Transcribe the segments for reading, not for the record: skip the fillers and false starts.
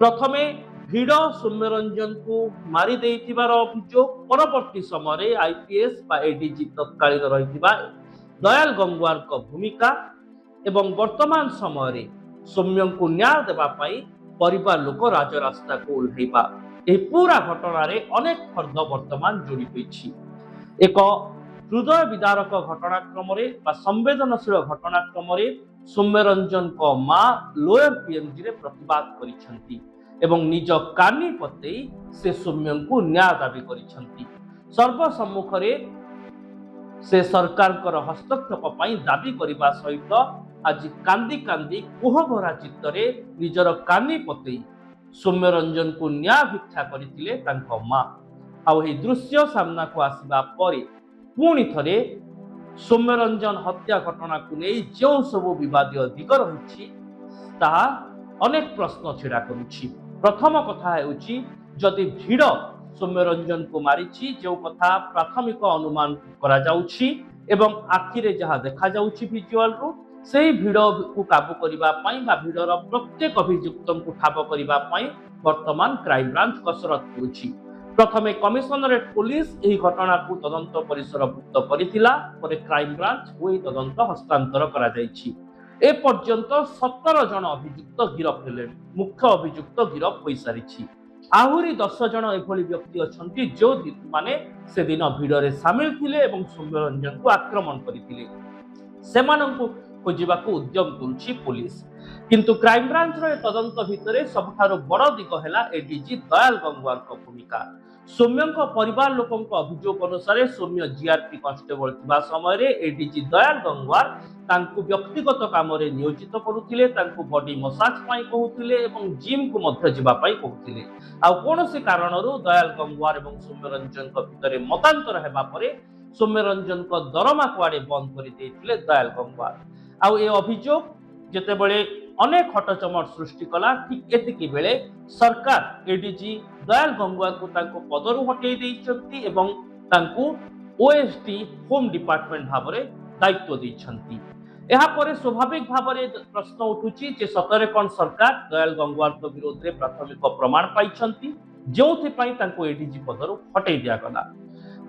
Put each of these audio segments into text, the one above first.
प्रथमे भिड़ सौम्यरंजन को मारी देइथिबार अभियोग परवर्ती समय आईपीएस बा एडीजी तत्कालीन रहिथिबा दयाल गंगवार को भूमिका एवं वर्तमान समय सौम्य को न्याय देवा परिवार लोक राजरास्ता को ओह्लैबा पूरा घटन अनेक फर्द वर्तमान जोड़ी होइछि। एक हृदय विदारक घटनाक्रम संवेदनशील घटनाक्रम सौम्यरंजन को मां लोयर पीएमजी रे प्रतिवाद करिसेंती एवं निज कानी पते से सौम्य को न्याय दाबी करिसेंती। सर्वसम्मुख से सरकार हस्तक्षेप दाबी करने सहित आज कांदी कांदी कोहभरा चित्तरे निजर कानी पते सौम्यरंजन को न्याय भिक्षा करथिले तांको मां। आउ ए दृश्य सामना को आसीबा परे पुणी थरे सौम्यरंजन हत्या घटना को नहीं जो सब विवादीय दिग रही अनेक प्रश्न छिड़ा करुछि। प्रथम कथा हेउछि जदि भिड़ सौम्यरंजन को मारिछि जो कथा प्राथमिक अनुमान करा जाउछि एवं आखिरे जहाँ देखा जाउछि विजुअल रु सेही भिड़ को काबू करिबा पई बा भिड़र प्रत्येक अभियुक्त को ठाब करिबा पई वर्तमान क्राइम ब्रांच कसरत करुछि। प्रथमे कमिशनरेट पुलिस यही घटना को तदंत परिसरभुक्त करिथिला परे क्राइम ब्रांच वही तदंत हस्तांतर करा जायछि। ए पर्यंत 17 जन अभियुक्त गिरफ हेले मुख्य अभियुक्त गिरफ होई सारिछि। आहुरी 10 जन एभली व्यक्ति अछंती जो माने से दिन भिड़रे सामिल थिले एवं सौम्यरंजन को आक्रमण करिथिले सेमानंकु खोजिबाकू उद्यम करुछि पुलिस। किंतु क्राइम ब्रांच रे तदंत भितरे सबठारो बड़ दिग हैला एडीजी दयाल गंगवार को भूमिका। सौम्य परिवार लोकों अभियोग अनुसार सौम्य जीआरपी कांस्टेबल थिबा समय एडीजी दयाल गंगवार तांकु व्यक्तिगत काम रे नियोजित करुथिले तांकु बॉडी मसाज पाई कहउथिले एवं जिम को मध्य जिबा पाई कहउथिले। आ कोनोसी कारणरू दयाल गंगवार एवं सौम्यरंजन को भितरे मतांतर हेबा परे सौम्यरंजन को दरमा कुआडे बंद करि देथिले दयाल गंगवार। आ ए अभियोग जेतेबेले अनेक हटचमट सृष्टि कला ठीक एतिकी बेले सरकार एडीजी दयाल गंगवार को तांको पदरु हटै दैछंती एवं तांको ओएसडी होम डिपार्टमेंट भाबरे दायित्व दैछंती। एहा परे स्वाभाविक भाबरे प्रश्न उठुची जे सतरे कोन सरकार दयाल गंगवार को विरोध रे प्राथमिक प्रमाण पाइछंती जोथि पई तांको एडीजी पदरु हटै दिया गला।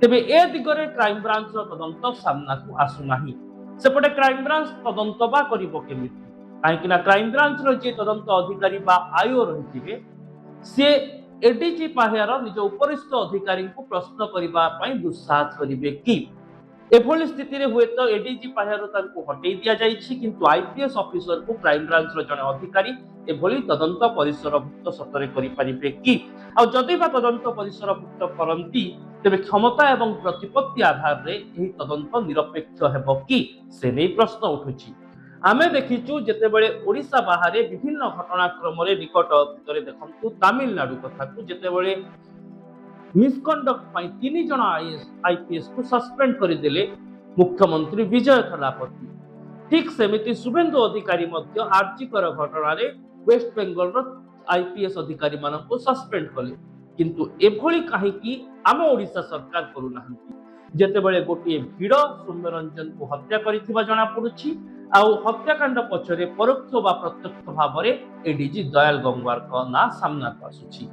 तेबे ए दिगरे क्राइम ब्रांच रो तदंत सामना को आसु नाही। सेपटे क्राइम ब्रांच तदंत बा करिवो केमिति काहेकिना क्राइम ब्रांच रो जे तदंत अधिकारी बा आयो रहिथिबे से एडीजी पाहेर निज उपरिस्थ अधिकारी को प्रश्न करिबा पई दुस्साहस करिवे कि एभली स्थिति रे हुए तो एडीजी पाहेर तांको हटै दिया जाइछि किंतु आईपीएस ऑफिसर को क्राइम ब्रांच रो जने अधिकारी एभली तदंत परिसरभुक्त सतरे करि परिबे कि आ जदि बा तदंत परिसरभुक्त करंती तेबे क्षमता एवं प्रतिपत्ति आधार रे एही तदंत निरपेक्ष हेबो कि से नै प्रश्न उठुछि। आमे देखिचु जेतेबेले ओडिशा बाहरे विभिन्न घटनाक्रम रे निकट भितरे देखंतु तमिलनाडु कथा को जेतेबेले मिसकंडक्ट पाई 3 जन आईपीएस को सस्पेंड करि देले मुख्यमंत्री विजय थलापति। ठीक सेमिति शुभेंदु अधिकारी मध्य आर्जिकर घटना रे वेस्ट बेंगल रो आईपीएस अधिकारी मानन को सस्पेंड कले किंतु एभली काहे कि आम ओडिशा सरकार करू नाहंती। जेतेबेले गोटे भिड़ सौम्यरंजन को हत्या करिथिबा जणा पडुछि आउ हत्याकांड पछरे परोक्ष बा प्रत्यक्ष भाव एडीजी दयाल गंगवार का ना सामना को आसुछि।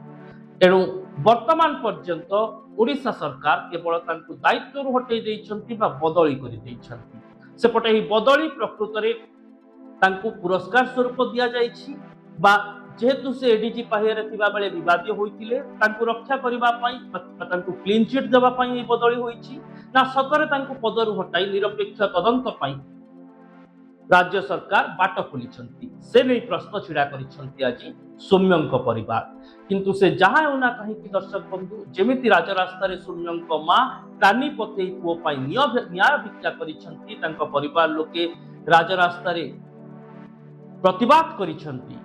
तेणु वर्तमान पर्यंत ओडिशा सरकार केवल तांकु दायित्व हटै दैछंती बा बदली करि दैछंती। सेपटे ही बदली प्रकृत रे तांकु पुरस्कार स्वरूप दिया जाइछि बा जेहेतु से एडीजी पाहिरे थिबा बेले विवादी होइतिले तांकु रक्षा करिबा पई तांकु क्लीन चिट देबा पई बदली होइछि ना सतरे तांकु पदरु हटाई निरपेक्ष तदंत पई राज्य सरकार बाट खोली से नहीं प्रश्न छिड़ा करिसेंती आज सौम्यंक परिवार। किंतु से जहां होना कहीं दर्शक बंधु जेमिति राजरास्ता रे सौम्यंक मां कानी पते पुओ पाई न्याय भिक्षा करिसेंती तांको परिवार लोके राजरास्ता रे प्रतिवाद करिसेंती